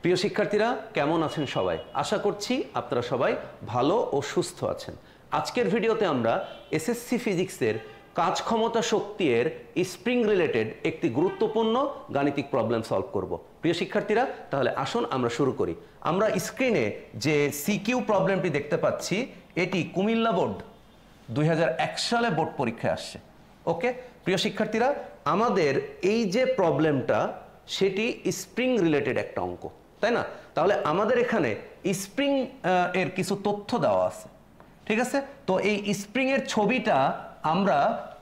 প্রিয় শিক্ষার্থীরা কেমন আছেন সবাই? আশা করছি আপনারা সবাই ভালো ও সুস্থ আছেন। আজকের ভিডিওতে আমরা এসএসসি ফিজিক্সের কাজ ক্ষমতা শক্তি এর স্প্রিং রিলেটেড একটি গুরুত্বপূর্ণ গাণিতিক প্রবলেম সলভ করব। প্রিয় শিক্ষার্থীরা, তাহলে আসুন আমরা শুরু করি। আমরা স্ক্রিনে যে সিকিউ প্রবলেমটি দেখতে পাচ্ছি, এটি কুমিল্লা বোর্ড 2001 সালে বোর্ড পরীক্ষায় আসছে। ওকে প্রিয় শিক্ষার্থীরা, আমাদের এই যে প্রবলেমটা সেটি স্প্রিং রিলেটেড একটা অঙ্ক, তাই না? তাহলে আমাদের এখানে স্প্রিং এর কিছু তথ্য দেওয়া আছে, ঠিক আছে? তো এই স্প্রিং এর ছবিটা আমরা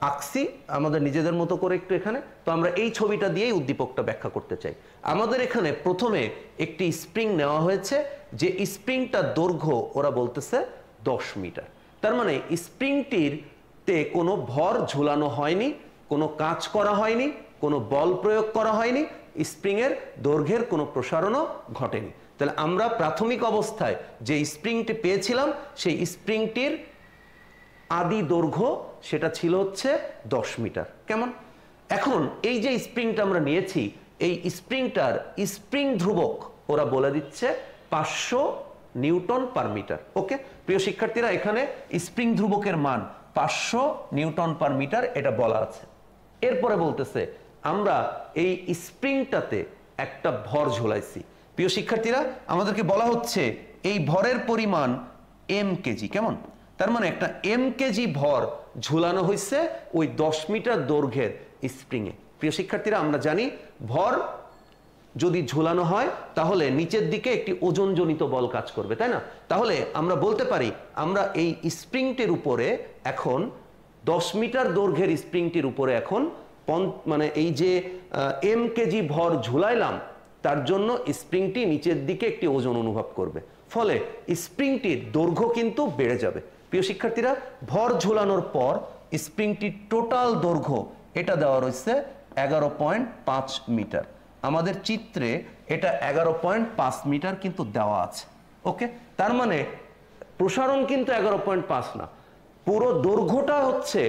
আঁকছি আমাদের নিজেদের মতো করে একটু এখানে। তো আমরা এই ছবিটা দিয়েই উদ্দীপকটা ব্যাখ্যা করতে চাই। আমাদের এখানে প্রথমে একটি স্প্রিং নেওয়া হয়েছে, যে স্প্রিংটার দৈর্ঘ্য ওরা বলতেছে 10 মিটার। তার মানে স্প্রিংটির তে কোনো ভর ঝুলানো হয়নি, কোনো কাজ করা হয়নি, কোনো বল প্রয়োগ করা হয়নি, স্প্রিংয়ের দৈর্ঘ্যের কোনো প্রসারণও ঘটেনি। তাহলে আমরা প্রাথমিক অবস্থায় যে স্প্রিংটি পেয়েছিলাম, সেই স্প্রিংটির আদি দৈর্ঘ্য সেটা ছিল হচ্ছে 10 মিটার। কেমন? এখন এই যে স্প্রিংটা আমরা নিয়েছি, এই স্প্রিংটার স্প্রিং ধ্রুবক ওরা বলে দিচ্ছে 500 নিউটন পার মিটার। ওকে প্রিয় শিক্ষার্থীরা, এখানে স্প্রিং ধ্রুবকের মান 500 নিউটন পার মিটার এটা বলা আছে। এরপরে বলতেছে আমরা এই স্প্রিংটাতে একটা ভর ঝুলাইছি। প্রিয় শিক্ষার্থীরা, আমাদেরকে বলা হচ্ছে এই ভরের পরিমাণ এম কেজি। কেমন? তার মানে একটা এম কেজি ভর ঝুলানো হয়েছে ওই 10 মিটার দৈর্ঘ্যের স্প্রিংয়ে। প্রিয় শিক্ষার্থীরা, আমরা জানি ভর যদি ঝুলানো হয় তাহলে নিচের দিকে একটি ওজনজনিত বল কাজ করবে, তাই না? তাহলে আমরা বলতে পারি আমরা এই স্প্রিংটির উপরে এখন 10 মিটার দৈর্ঘ্যের স্প্রিংটির উপরে এখন মানে এই যে এম কেজি ভর ঝুলাইলাম, তার জন্য স্প্রিংটি নিচের দিকে একটি ওজন অনুভব করবে, ফলে স্প্রিংটির দৈর্ঘ্য কিন্তু বেড়ে যাবে। প্রিয় শিক্ষার্থীরা, ভর ঝুলানোর পর স্প্রিংটির টোটাল দৈর্ঘ্য এটা দেওয়া রয়েছে 11.5 মিটার। আমাদের চিত্রে এটা 11.5 মিটার কিন্তু দেওয়া আছে। ওকে, তার মানে প্রসারণ কিন্তু 11.5 না, পুরো দৈর্ঘ্যটা হচ্ছে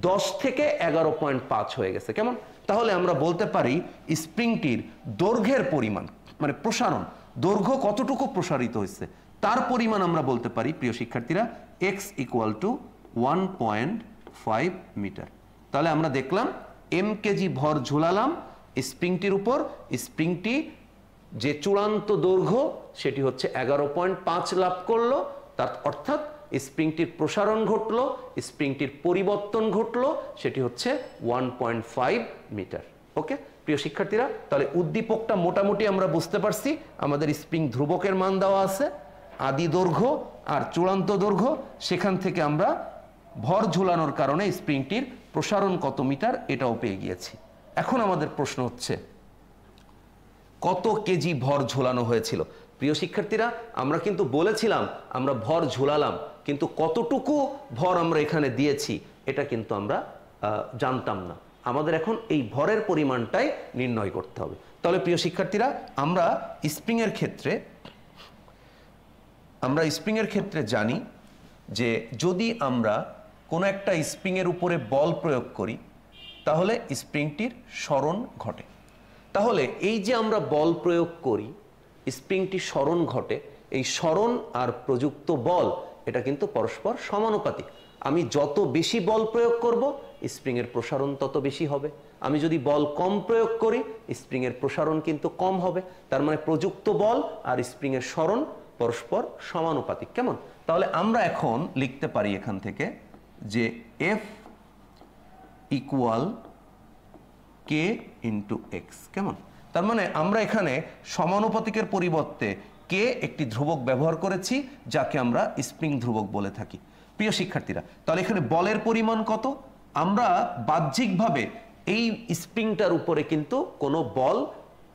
10 থেকে 11.5 হয়ে গেছে। কেমন? তাহলে আমরা বলতে পারি স্প্রিংটির দৈর্ঘ্যের পরিমাণ মানে প্রসারণ, দৈর্ঘ্য কতটুকু প্রসারিত হয়েছে তার পরিমাণ আমরা বলতে পারি প্রিয় শিক্ষার্থীরা x = 1.5 মিটার। তাহলে আমরা দেখলাম এম কেজি ভর ঝুলালাম স্প্রিংটির উপর, স্প্রিংটি যে চূড়ান্ত দৈর্ঘ্য সেটি হচ্ছে 11.5 লাভ করলো, তার অর্থাৎ স্প্রিংটির প্রসারণ ঘটলো, স্প্রিংটির পরিবর্তন ঘটলো, সেটি হচ্ছে 1.5 মিটার। ওকে প্রিয় শিক্ষার্থীরা, তাহলে উদ্দীপকটা মোটামুটি আমরা বুঝতে পারছি। আমাদের স্প্রিং ধ্রুবকের মান দেওয়া আছে, আদি দৈর্ঘ্য আর চূড়ান্ত দৈর্ঘ্য, সেখান থেকে আমরা ভর ঝুলানোর কারণে স্প্রিংটির প্রসারণ কত মিটার এটাও পেয়ে গিয়েছি। এখন আমাদের প্রশ্ন হচ্ছে কত কেজি ভর ঝুলানো হয়েছিল? প্রিয় শিক্ষার্থীরা, আমরা কিন্তু বলেছিলাম আমরা ভর ঝুলালাম, কিন্তু কতটুকু ভর আমরা এখানে দিয়েছি এটা কিন্তু আমরা জানতাম না। আমাদের এখন এই ভরের পরিমাণটাই নির্ণয় করতে হবে। তাহলে প্রিয় শিক্ষার্থীরা, আমরা স্প্রিংয়ের ক্ষেত্রে জানি যে যদি আমরা কোনো একটা স্প্রিংয়ের উপরে বল প্রয়োগ করি তাহলে স্প্রিংটির সরণ ঘটে। তাহলে এই যে আমরা বল প্রয়োগ করি, স্প্রিংটি সরণ ঘটে, এই সরণ আর প্রযুক্ত বল এটা কিন্তু পরস্পর সমানুপাতিক। আমি যত বেশি বল প্রয়োগ করব স্প্রিংয়ের প্রসারণ তত বেশি হবে। আমি যদি বল কম প্রয়োগ করি স্প্রিংয়ের প্রসারণ কিন্তু কম হবে। তার মানে প্রযুক্ত বল আর স্প্রিংয়ের সরণ পরস্পর সমানুপাতিক। কেমন? তাহলে আমরা এখন লিখতে পারি এখান থেকে যে F = K × X। কেমন? তার মানে আমরা এখানে সমানুপাতিকের পরিবর্তে কে একটি ধ্রুবক ব্যবহার করেছি, যাকে আমরা স্প্রিং ধ্রুবক বলে থাকি। প্রিয় শিক্ষার্থীরা, তাহলে এখানে বলের পরিমাণ কত? আমরা বাহ্যিকভাবে এই স্প্রিংটার উপরে কিন্তু কোনো বল,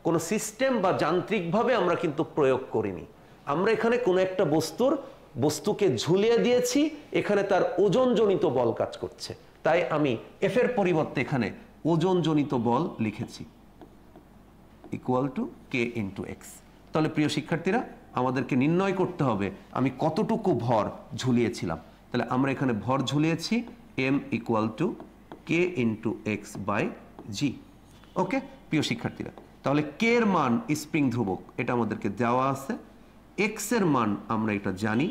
কোনো সিস্টেম বা যান্ত্রিকভাবে আমরা কিন্তু প্রয়োগ করিনি। আমরা এখানে কোনো একটা বস্তুকে ঝুলিয়ে দিয়েছি, এখানে তার ওজনজনিত বল কাজ করছে, তাই আমি এফ এর পরিবর্তে এখানে ওজনজনিত বল লিখেছি = K × X। তাহলে প্রিয় শিক্ষার্থীরা, আমাদেরকে নির্ণয় করতে হবে আমি কতটুকু ভর ঝুলিয়েছিলাম। তাহলে আমরা এখানে ভর ঝুলিয়েছি m = K × X/g। ওকে প্রিয় শিক্ষার্থীরা, তাহলে কে এর মান স্প্রিং ধ্রুবক এটা আমাদেরকে দেওয়া আছে, এক্স এর মান আমরা এটা জানি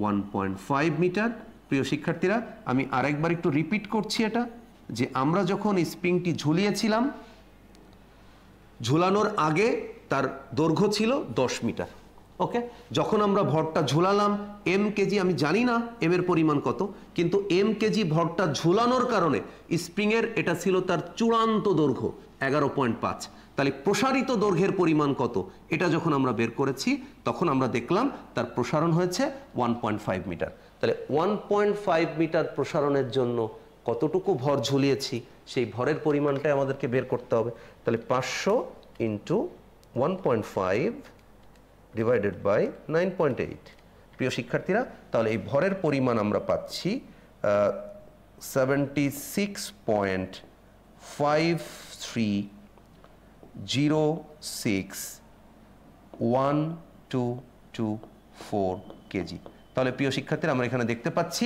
1.5 মিটার। প্রিয় শিক্ষার্থীরা, আমি আরেকবার একটু রিপিট করছি এটা, যে আমরা যখন স্প্রিংটি ঝুলিয়েছিলাম, ঝুলানোর আগে তার দৈর্ঘ্য ছিল 10 মিটার। ওকে, যখন আমরা ভরটা ঝুলালাম এম কেজি, আমি জানি না এম এর পরিমাণ কত, কিন্তু এম কেজি ভরটা ঝুলানোর কারণে স্প্রিংয়ের এটা ছিল তার চূড়ান্ত দৈর্ঘ্য 11.5। তাহলে প্রসারিত দৈর্ঘ্যের পরিমাণ কত এটা যখন আমরা বের করেছি, তখন আমরা দেখলাম তার প্রসারণ হয়েছে 1.5 মিটার। তাহলে 1.5 মিটার প্রসারণের জন্য কতটুকু ভর ঝুলিয়েছি সেই ভরের পরিমাণটাই আমাদেরকে বের করতে হবে। তাহলে 500 ইন্টু 1.5 ডিভাইডেড বাই 9.8। প্রিয় শিক্ষার্থীরা, তাহলে এই ভরের পরিমাণ আমরা পাচ্ছি 76.53061224 কেজি। তাহলে প্রিয় শিক্ষার্থীরা, আমরা এখানে দেখতে পাচ্ছি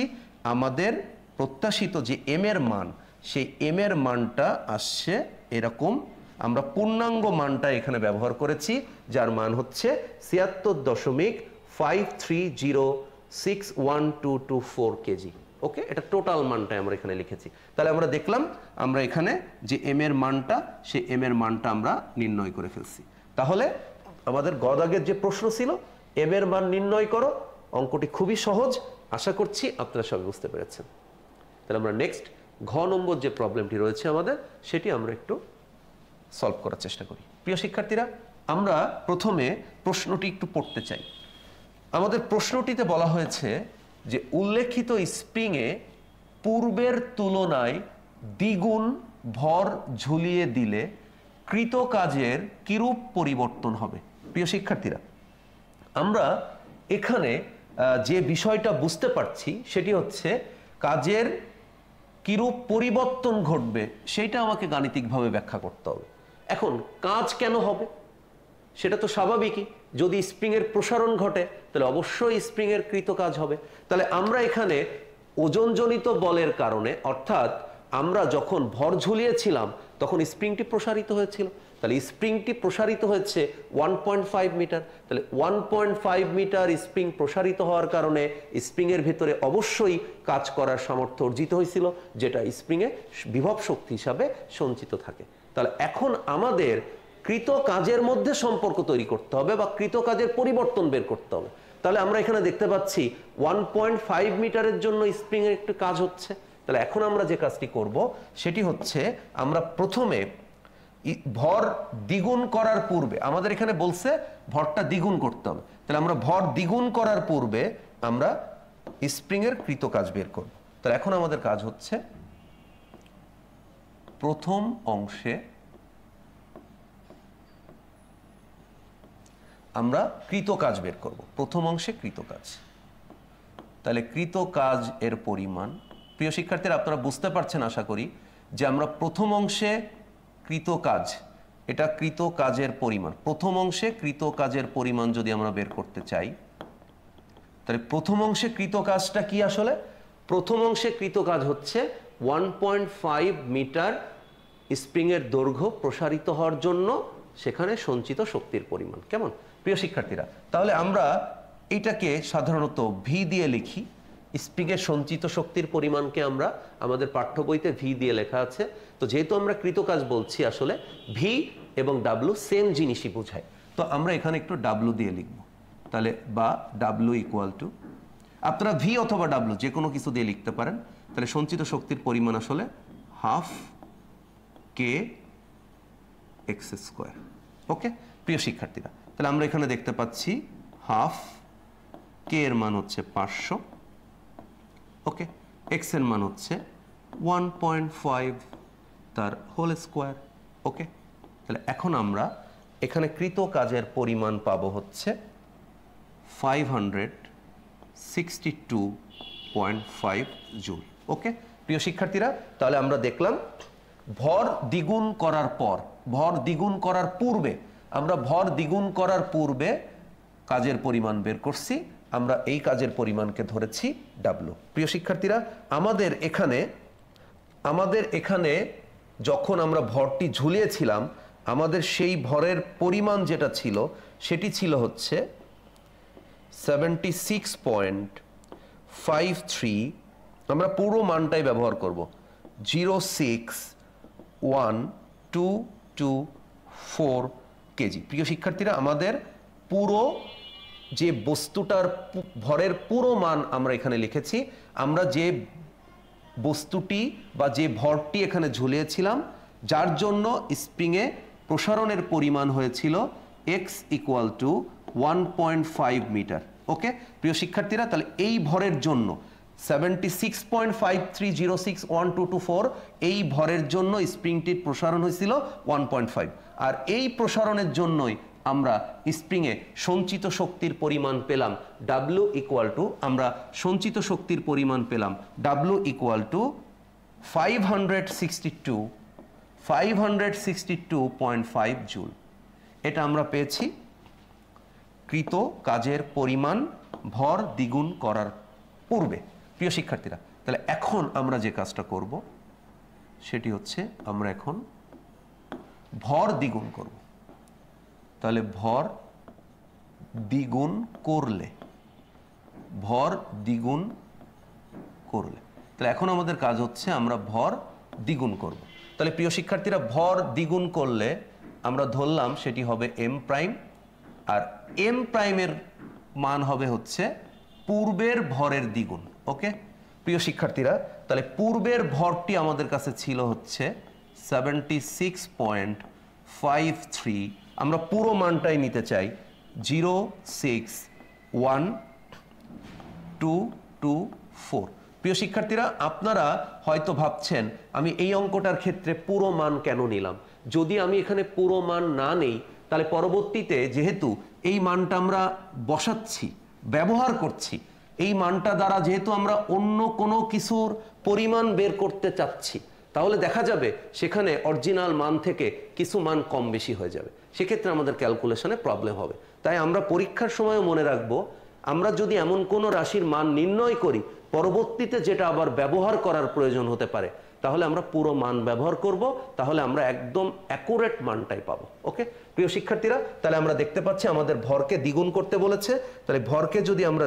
আমাদের প্রত্যাশিত যে এম এর মান, সেই এম এর মানটা আসছে এরকম। আমরা পূর্ণাঙ্গ মানটা এখানে ব্যবহার করেছি, যার মান হচ্ছে 76.53061224 কেজি। ওকে, এটা টোটাল মানটাই আমরা এখানে লিখেছি। তাহলে আমরা দেখলাম আমরা এখানে যে এম এর মানটা, সেই এম এর মানটা আমরা নির্ণয় করে ফেলছি। তাহলে আমাদের গদাগের যে প্রশ্ন ছিল এম এর মান নির্ণয় করো, অঙ্কটি খুবই সহজ, আশা করছি আপনারা সবাই বুঝতে পেরেছেন। তাহলে আমরা নেক্সট ঘ নম্বর যে প্রবলেমটি রয়েছে আমাদের, সেটি আমরা একটু সলভ করার চেষ্টা করি। প্রিয় শিক্ষার্থীরা, আমরা প্রথমে প্রশ্নটি একটু পড়তে চাই। আমাদের প্রশ্নটিতে বলা হয়েছে যে উল্লেখিত স্প্রিংয়ে পূর্বের তুলনায় দ্বিগুণ ভর ঝুলিয়ে দিলে কৃত কাজের কিরূপ পরিবর্তন হবে। প্রিয় শিক্ষার্থীরা, আমরা এখানে যে বিষয়টা বুঝতে পারছি সেটি হচ্ছে কাজের কিরূপ পরিবর্তন ঘটবে সেইটা আমাকে গাণিতিকভাবে ব্যাখ্যা করতে হবে। এখন কাজ কেন হবে সেটা তো স্বাভাবিকই, যদি স্প্রিংয়ের প্রসারণ ঘটে তাহলে অবশ্যই স্প্রিংয়ের কৃত কাজ হবে। তাহলে আমরা এখানে ওজনজনিত বলের কারণে, অর্থাৎ আমরা যখন ভর ঝুলিয়েছিলাম তখন স্প্রিংটি প্রসারিত হয়েছিল, তাহলে স্প্রিংটি প্রসারিত হয়েছে 1.5 মিটার। তাহলে 1.5 মিটার স্প্রিং প্রসারিত হওয়ার কারণে স্প্রিংয়ের ভিতরে অবশ্যই কাজ করার সামর্থ্য অর্জিত হয়েছিল, যেটা স্প্রিংয়ে বিভব শক্তি হিসাবে সঞ্চিত থাকে। তাহলে এখন আমাদের কৃত কাজের মধ্যে সম্পর্ক তৈরি করতে হবে বা কৃত কাজের পরিবর্তন বের করতে হবে। তাহলে আমরা এখানে দেখতে পাচ্ছি 1.5 মিটারের জন্য স্প্রিংয়ের একটু কাজ হচ্ছে। তাহলে এখন আমরা যে কাজটি করব সেটি হচ্ছে, আমরা প্রথমে ভর দ্বিগুণ করার পূর্বে, আমাদের এখানে বলছে ভরটা দ্বিগুণ করতে হবে, তাহলে আমরা ভর দ্বিগুণ করার পূর্বে আমরা স্প্রিংয়ের কৃত কাজ বের করব। তাহলে এখন আমাদের কাজ হচ্ছে প্রথম অংশে আমরা কৃত কাজ বের করব। প্রথম অংশে কৃত কাজ, তাহলে কৃত কাজ এর পরিমাণ, প্রিয় শিক্ষার্থীরা আপনারা বুঝতে পারছেন আশা করি, যে আমরা প্রথম অংশে কৃত কাজ, এটা কৃত কাজের পরিমাণ, প্রথম অংশে কৃত কাজের পরিমাণ যদি আমরা বের করতে চাই, তাহলে প্রথম অংশে কৃত কাজটা কি আসলে? প্রথম অংশে কৃত কাজ হচ্ছে 1.5 মিটার স্প্রিংয়ের দৈর্ঘ্য প্রসারিত হওয়ার জন্য সেখানে সঞ্চিত শক্তির পরিমাণ। কেমন প্রিয় শিক্ষার্থীরা? তাহলে আমরা এইটাকে সাধারণত ভি দিয়ে লিখি। স্প্রিংয়ের সঞ্চিত শক্তির পরিমাণকে আমরা আমাদের পাঠ্য বইতে ভি দিয়ে লেখা আছে। তো যেহেতু আমরা কৃত কাজ বলছি, আসলে ভি এবং ডাব্লু সেম জিনিসই বোঝায়, তো আমরা এখানে একটু ডাব্লু দিয়ে লিখব। তাহলে বা ডাব্লু ইকুয়াল টু, আপনারা ভি অথবা ডাব্লু যে কোনো কিছু দিয়ে লিখতে পারেন। তাহলে সঞ্চিত শক্তির পরিমাণ আসলে হাফ কে এক্স স্কোয়ার। ওকে প্রিয় শিক্ষার্থীরা, তাহলে আমরা এখানে দেখতে পাচ্ছি হাফ কে এর মান হচ্ছে 500, ওকে, এক্স এর মান হচ্ছে 1.5 তার হোল স্কোয়ার। ওকে, তাহলে এখন আমরা এখানে কৃত কাজের পরিমাণ পাবো হচ্ছে 562.5 জুল। ওকে প্রিয় শিক্ষার্থীরা, তাহলে আমরা দেখলাম ভর দ্বিগুণ করার পর, ভর দ্বিগুণ করার পূর্বে, আমরা ভর দ্বিগুণ করার পূর্বে কাজের পরিমাণ বের করছি, আমরা এই কাজের পরিমাণকে ধরেছি ডাব্লু। প্রিয় শিক্ষার্থীরা, আমাদের এখানে যখন আমরা ভরটি ঝুলিয়েছিলাম আমাদের সেই ভরের পরিমাণ যেটা ছিল সেটি ছিল হচ্ছে 76.53, আমরা পুরো মানটাই ব্যবহার করব, 0612224 কেজি। প্রিয় শিক্ষার্থীরা, আমাদের পুরো যে বস্তুটার ভরের পুরো মান আমরা এখানে লিখেছি। আমরা যে বস্তুটি বা যে ভরটি এখানে ঝুলিয়েছিলাম, যার জন্য স্প্রিংয়ে প্রসারণের পরিমাণ হয়েছিল x = 1.5 মিটার। ওকে প্রিয় শিক্ষার্থীরা, তাহলে এই ভরের জন্য 76.53061224 এই ভরের জন্য স্প্রিংটির প্রসারণ হয়েছিল 1.5, আর এই প্রসারণের জন্যই আমরা স্প্রিংয়ে সঞ্চিত শক্তির পরিমাণ পেলাম W = আমরা সঞ্চিত শক্তির পরিমাণ পেলাম W = 562.5 জুল। এটা আমরা পেয়েছি কৃত কাজের পরিমাণ ভর দ্বিগুণ করার পূর্বে। প্রিয় শিক্ষার্থীরা, তাহলে এখন আমরা যে কাজটা করব সেটি হচ্ছে আমরা এখন ভর দ্বিগুণ করব। তাহলে ভর দ্বিগুণ করলে তাহলে এখন আমাদের কাজ হচ্ছে আমরা ভর দ্বিগুণ করব। তাহলে প্রিয় শিক্ষার্থীরা, ভর দ্বিগুণ করলে আমরা ধরলাম সেটি হবে m প্রাইম, আর m প্রাইমের মান হবে হচ্ছে পূর্বের ভরের দ্বিগুণ। ওকে প্রিয় শিক্ষার্থীরা, তাহলে পূর্বের ভরটি আমাদের কাছে ছিল হচ্ছে 76.53, আমরা পুরো মানটাই নিতে চাই 0612224। প্রিয় শিক্ষার্থীরা, আপনারা হয়তো ভাবছেন আমি এই অঙ্কটার ক্ষেত্রে পুরো মান কেন নিলাম। যদি আমি এখানে পুরো মান না নেই, তাহলে পরবর্তীতে যেহেতু এই মানটা আমরা বসাচ্ছি, ব্যবহার করছি, এই মানটা দ্বারা যেহেতু আমরা অন্য কোনো কিছুর পরিমাণ বের করতে চাচ্ছি, তাহলে দেখা যাবে সেখানে অরিজিনাল মান থেকে কিছু মান কম বেশি হয়ে যাবে, সেক্ষেত্রে আমাদের ক্যালকুলেশনে প্রবলেম হবে। তাই আমরা পরীক্ষার সময়ও মনে রাখবো, আমরা যদি এমন কোনো রাশির মান নির্ণয় করি পরবর্তীতে যেটা আবার ব্যবহার করার প্রয়োজন হতে পারে, তাহলে আমরা পুরো মান ব্যবহার করব, তাহলে আমরা একদম অ্যাকুরেট মানটাই পাবো। ওকে প্রিয় শিক্ষার্থীরা, তাহলে আমরা দেখতে পাচ্ছি আমাদের ভরকে দ্বিগুণ করতে বলেছে। তাহলে ভরকে যদি আমরা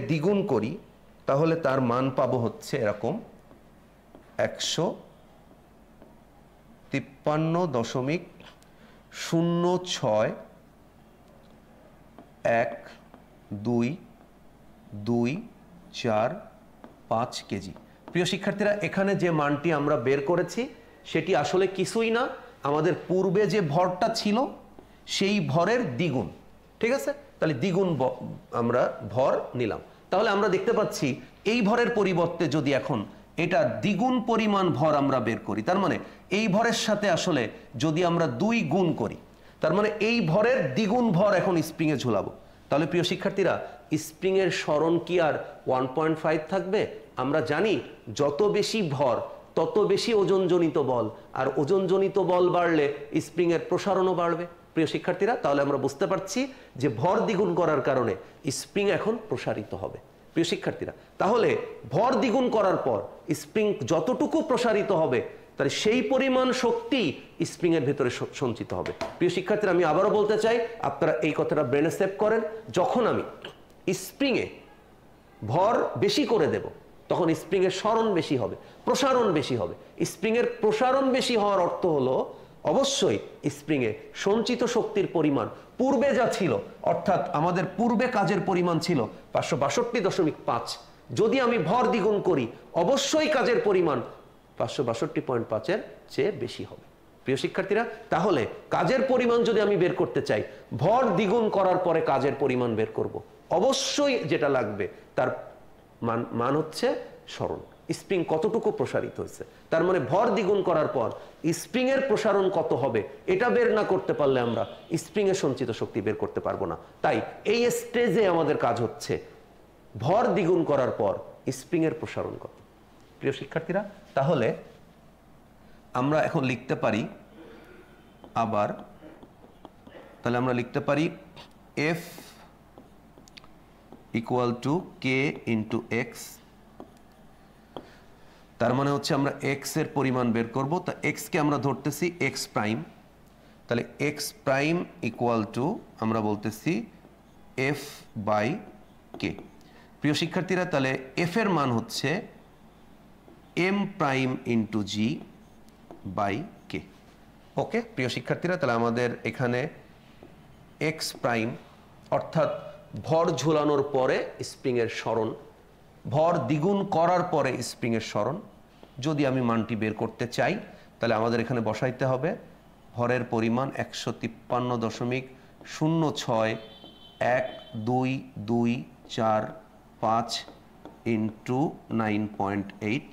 দ্বিগুণ করি, তাহলে তার মান পাবো হচ্ছে এরকম 153.061225 কেজি। প্রিয় শিক্ষার্থীরা, এখানে যে মানটি আমরা বের করেছি সেটি আসলে কিছুই না, আমাদের পূর্বে যে ভরটা ছিল সেই ভরের দ্বিগুণ। ঠিক আছে, তাহলে দ্বিগুণ আমরা ভর নিলাম। তাহলে আমরা দেখতে পাচ্ছি এই ভরের পরিবর্তে যদি এখন এটা দ্বিগুণ পরিমাণ ভর আমরা বের করি, তার মানে এই ভরের সাথে আসলে যদি আমরা 2 গুণ করি, তার মানে এই ভরের দ্বিগুণ ভর এখন স্প্রিংয়ে ঝুলাবো। তাহলে প্রিয় শিক্ষার্থীরা, স্প্রিংয়ের সরণ কি আর 1.5 থাকবে? আমরা জানি যত বেশি ভর তত বেশি ওজনজনিত বল, আর ওজনজনিত বল বাড়লে স্প্রিংয়ের প্রসারণও বাড়বে। প্রিয় শিক্ষার্থীরা, তাহলে আমরা বুঝতে পারছি যে ভর দ্বিগুণ করার কারণে স্প্রিং এখন প্রসারিত হবে। প্রিয় শিক্ষার্থীরা, তাহলে ভর দ্বিগুণ করার পর স্প্রিং যতটুকু প্রসারিত হবে তাহলে সেই পরিমাণ শক্তি স্প্রিংয়ের ভেতরে সঞ্চিত হবে। প্রিয় শিক্ষার্থীরা, আমি আবারও বলতে চাই, আপনারা এই কথাটা ব্রেনে সেভ করেন, যখন আমি স্প্রিংয়ে ভর বেশি করে দেব তখন স্প্রিংয়ের সরণ বেশি হবে, প্রসারণ বেশি হবে। স্প্রিংয়ের প্রসারণ বেশি হওয়ার অর্থ হলো অবশ্যই স্প্রিংয়ে সঞ্চিত শক্তির পরিমাণ পূর্বে যা ছিল, অর্থাৎ আমাদের পূর্বে কাজের পরিমাণ ছিল 562.5, যদি আমি ভর দ্বিগুণ করি অবশ্যই কাজের পরিমাণ 562.5-এর চেয়ে বেশি হবে। প্রিয় শিক্ষার্থীরা, তাহলে কাজের পরিমাণ যদি আমি বের করতে চাই, ভর দ্বিগুণ করার পরে কাজের পরিমাণ বের করব, অবশ্যই যেটা লাগবে তার মান হচ্ছে সরণ, স্প্রিং কতটুকু প্রসারিত হয়েছে। তার মানে ভর দ্বিগুণ করার পর স্প্রিং এর প্রসারণ কত হবে এটা বের না করতে পারলে আমরা স্প্রিং এর সঞ্চিত শক্তি বের করতে পারবো না। তাই এই স্টেজে আমাদের কাজ হচ্ছে ভর দ্বিগুণ করার পর স্প্রিং এর প্রসারণ কত। প্রিয় শিক্ষার্থীরা, তাহলে আমরা এখন লিখতে পারি আবার, তাহলে আমরা লিখতে পারি F = K × X তার মানে হচ্ছে আমরা এক্স এর পরিমাণ বের করব। তা এক্সকে আমরা ধরতেছি এক্স প্রাইম, তাহলে এক্স প্রাইম ইকুয়াল টু আমরা বলতেছি এফ বাই কে। প্রিয় শিক্ষার্থীরা, তাহলে এফ এর মান হচ্ছে M prime into G by K. Okay প্রিয় শিক্ষার্থীরা, তাহলে আমাদের এখানে এক্স প্রাইম অর্থাৎ ভর ঝুলানোর পরে স্প্রিংয়ের সরণ, ভর দ্বিগুণ করার পরে স্প্রিংয়ের সরণ, যদি আমি মানটি বের করতে চাই তাহলে আমাদের এখানে বসাইতে হবে ভরের পরিমাণ 153.061224 ইন্টু 9.8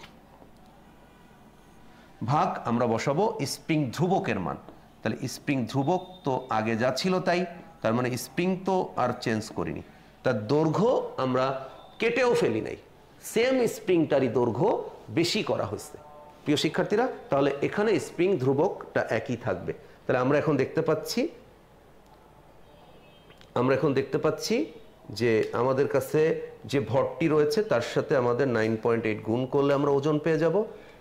ভাগ আমরা বসাবো স্প্রিং ধ্রুবকের মান। তাহলে স্প্রিং ধ্রুবক তো আগে যা ছিল তাই, তার মানে স্প্রিং তো আর চেঞ্জ করিনি, তার দৈর্ঘ্য আমরা কেটেও ফেলি নাই, সেম স্প্রিংটারই দৈর্ঘ্য বেশি করা হয়েছে। প্রিয় শিক্ষার্থীরা, তাহলে এখানে স্প্রিং ধ্রুবকটা একই থাকবে। তাহলে আমরা এখন দেখতে পাচ্ছি যে আমাদের কাছে যে ভরটি রয়েছে তার সাথে আমাদের 9.8 গুণ করলে আমরা ওজন পেয়ে যাব,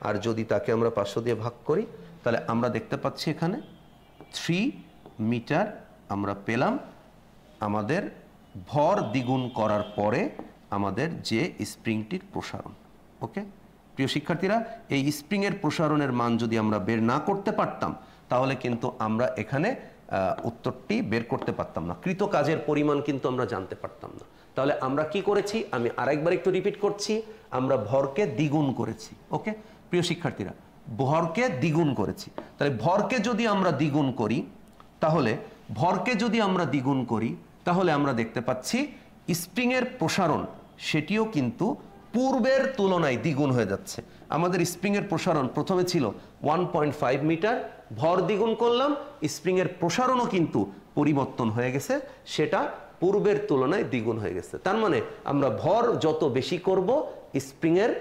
আর যদি তাকে আমরা 500 দিয়ে ভাগ করি তাহলে আমরা দেখতে পাচ্ছি এখানে 3 মিটার আমরা পেলাম আমাদের ভর দ্বিগুণ করার পরে আমাদের যে স্প্রিংটির প্রসারণ। ওকে প্রিয় শিক্ষার্থীরা, এই স্প্রিংয়ের প্রসারণের মান যদি আমরা বের না করতে পারতাম তাহলে কিন্তু আমরা এখানে উত্তরটি বের করতে পারতাম না, কৃত কাজের পরিমাণ কিন্তু আমরা জানতে পারতাম না। তাহলে আমরা কি করেছি, আমি আরেকবার একটু রিপিট করছি, আমরা ভরকে দ্বিগুণ করেছি। ওকে প্রিয় শিক্ষার্থীরা, ভরকে দ্বিগুণ করেছি। তাহলে ভরকে যদি আমরা দ্বিগুণ করি তাহলে আমরা দেখতে পাচ্ছি স্প্রিংয়ের প্রসারণ সেটিও কিন্তু পূর্বের তুলনায় দ্বিগুণ হয়ে যাচ্ছে। আমাদের স্প্রিংয়ের প্রসারণ প্রথমে ছিল 1.5 মিটার, ভর দ্বিগুণ করলাম, স্প্রিংয়ের প্রসারণও কিন্তু পরিবর্তন হয়ে গেছে, সেটা পূর্বের তুলনায় দ্বিগুণ হয়ে গেছে। তার মানে আমরা ভর যত বেশি করব স্প্রিংয়ের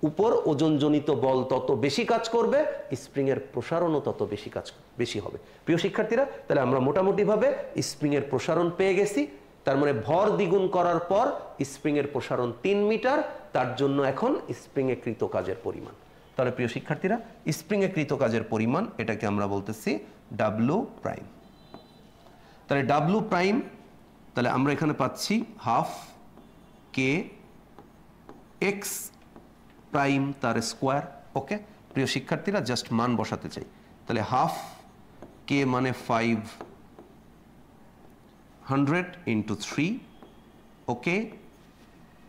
উপর ওজনজনিত বল তত বেশি কাজ করবে, স্প্রিংয়ের প্রসারণও তত বেশি হবে। প্রিয় শিক্ষার্থীরা, তাহলে আমরা মোটামুটিভাবে স্প্রিংয়ের প্রসারণ পেয়ে গেছি। তার মানে ভর দ্বিগুণ করার পর স্প্রিংয়ের প্রসারণ 3 মিটার, তার জন্য এখন স্প্রিংয়ে কৃত কাজের পরিমাণ। তাহলে প্রিয় শিক্ষার্থীরা, স্প্রিংয়ে কৃত কাজের পরিমাণ এটাকে আমরা বলতেছি ডাব্লু প্রাইম। তাহলে ডাব্লু প্রাইম, তাহলে আমরা এখানে পাচ্ছি হাফ কে এক্স প্রাইম তার স্কোয়ার। ওকে প্রিয় শিক্ষার্থীরা, জাস্ট মান বসাতে চাই। তাহলে হাফ কে মানে 500 ইন্টু 3। ওকে,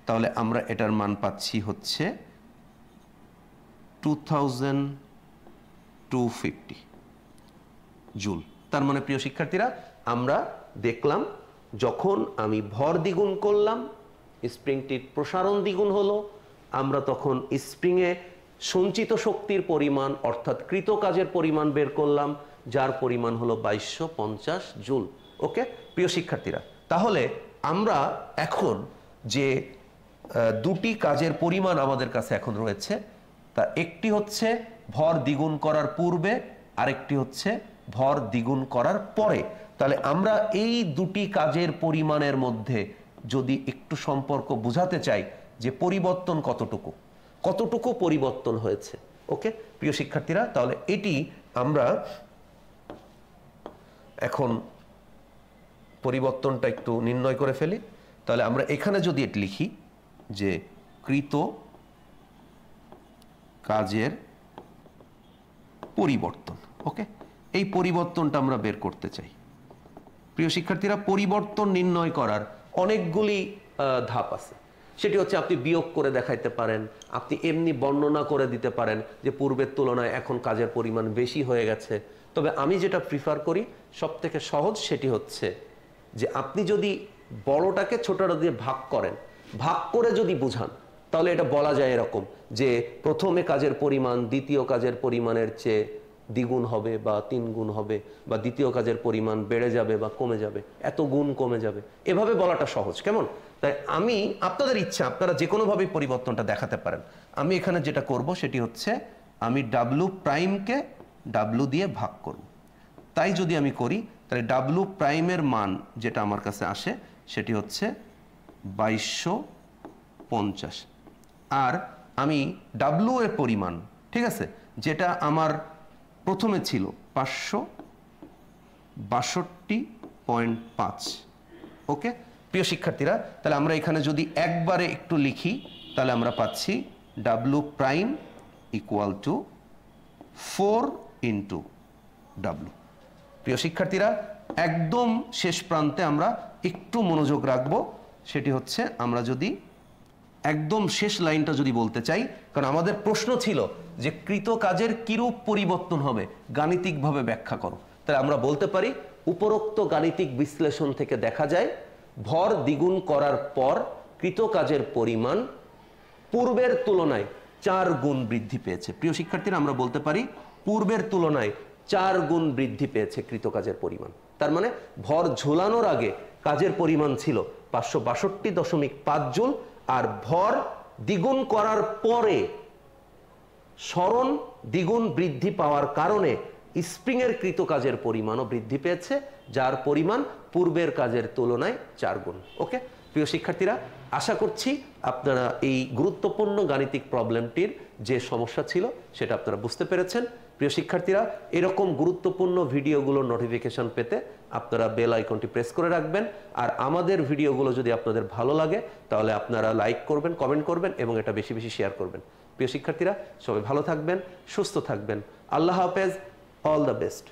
তাহলে আমরা এটার মান পাচ্ছি হচ্ছে 2250 জুল। তার মানে প্রিয় শিক্ষার্থীরা, আমরা দেখলাম যখন আমি ভর দ্বিগুণ করলাম স্প্রিংটির প্রসারণ দ্বিগুণ হলো, আমরা তখন স্প্রিংয়ে সঞ্চিত শক্তির পরিমাণ অর্থাৎ কৃত কাজের পরিমাণ বের করলাম, যার পরিমাণ হলো 2250 জুল। ওকে প্রিয় শিক্ষার্থীরা, তাহলে আমরা এখন যে দুটি কাজের পরিমাণ আমাদের কাছে এখন রয়েছে, তা একটি হচ্ছে ভর দ্বিগুণ করার পূর্বে, আরেকটি হচ্ছে ভর দ্বিগুণ করার পরে। তাহলে আমরা এই দুটি কাজের পরিমাণের মধ্যে যদি একটু সম্পর্ক বোঝাতে চাই যে পরিবর্তন কতটুকু পরিবর্তন হয়েছে। ওকে প্রিয় শিক্ষার্থীরা, তাহলে এটি আমরা এখন পরিবর্তনটা একটু নির্ণয় করে ফেলি। তাহলে আমরা এখানে যদি এটি লিখি যে কৃত কাজের পরিবর্তন। ওকে, এই পরিবর্তনটা আমরা বের করতে চাই। প্রিয় শিক্ষার্থীরা, পরিবর্তন নির্ণয় করার অনেকগুলি ধাপ আছে। সেটি হচ্ছে আপনি বিয়োগ করে দেখাইতে পারেন, আপনি এমনি বর্ণনা করে দিতে পারেন যে পূর্বের তুলনায় এখন কাজের পরিমাণ বেশি হয়ে গেছে। তবে আমি যেটা প্রিফার করি সবথেকে সহজ, সেটি হচ্ছে যে আপনি যদি বড়টাকে ছোটটা দিয়ে ভাগ করেন, ভাগ করে যদি বুঝান, তাহলে এটা বলা যায় এরকম যে প্রথমে কাজের পরিমাণ দ্বিতীয় কাজের পরিমাণের চেয়ে দ্বিগুণ হবে বা 3 গুণ হবে, বা দ্বিতীয় কাজের পরিমাণ বেড়ে যাবে বা কমে যাবে, এত গুণ কমে যাবে, এভাবে বলাটা সহজ। কেমন? তাই আমি, আপনাদের ইচ্ছা, আপনারা যে কোনোভাবেই পরিবর্তনটা দেখাতে পারেন। আমি এখানে যেটা করব সেটি হচ্ছে আমি ডাব্লু প্রাইমকে ডাব্লু দিয়ে ভাগ করব। তাই যদি আমি করি তাহলে ডাব্লু প্রাইমের মান যেটা আমার কাছে আসে সেটি হচ্ছে 2250, আর আমি ডাব্লিউ এর পরিমাণ, ঠিক আছে, যেটা আমার প্রথমে ছিল 562.5। ওকে প্রিয় শিক্ষার্থীরা, তাহলে আমরা এখানে যদি একবারে একটু লিখি তাহলে আমরা পাচ্ছি W prime equal to 4 into W. প্রিয় শিক্ষার্থীরা, একদম শেষ প্রান্তে আমরা একটু মনোযোগ রাখবো, সেটি হচ্ছে আমরা যদি একদম শেষ লাইনটা যদি বলতে চাই, কারণ আমাদের প্রশ্ন ছিল যে কৃত কাজের কিরূপ পরিবর্তন হবে গাণিতিকভাবে ব্যাখ্যা করো। তাহলে আমরা বলতে পারি উপরোক্ত গাণিতিক বিশ্লেষণ থেকে দেখা যায় ভর দ্বিগুণ করার পর কৃত কাজের পরিমাণ পূর্বের তুলনায় 4 গুণ বৃদ্ধি পেয়েছে। প্রিয় শিক্ষার্থীরা, আমরা বলতে পারি পূর্বের তুলনায় 4 গুণ বৃদ্ধি পেয়েছে কৃত কাজের পরিমাণ। তার মানে ভর ঝোলানোর আগে কাজের পরিমাণ ছিল 562.5 জুল, আর ভর দ্বিগুণ করার পরে সরণ দ্বিগুণ বৃদ্ধি পাওয়ার কারণে স্প্রিং এর কৃত কাজের পরিমাণও বৃদ্ধি পেয়েছে, যার পরিমাণ পূর্বের কাজের তুলনায় 4 গুণ। ওকে প্রিয় শিক্ষার্থীরা, আশা করছি আপনারা এই গুরুত্বপূর্ণ গাণিতিক প্রবলেমটির যে সমস্যা ছিল সেটা আপনারা বুঝতে পেরেছেন। প্রিয় শিক্ষার্থীরা, এরকম গুরুত্বপূর্ণ ভিডিওগুলোর নোটিফিকেশন পেতে আপনারা বেল আইকনটি প্রেস করে রাখবেন। আর আমাদের ভিডিওগুলো যদি আপনাদের ভালো লাগে তাহলে আপনারা লাইক করবেন, কমেন্ট করবেন এবং এটা বেশি বেশি শেয়ার করবেন। প্রিয় শিক্ষার্থীরা, সবাই ভালো থাকবেন, সুস্থ থাকবেন। আল্লাহ হাফেজ, অল দ্য বেস্ট।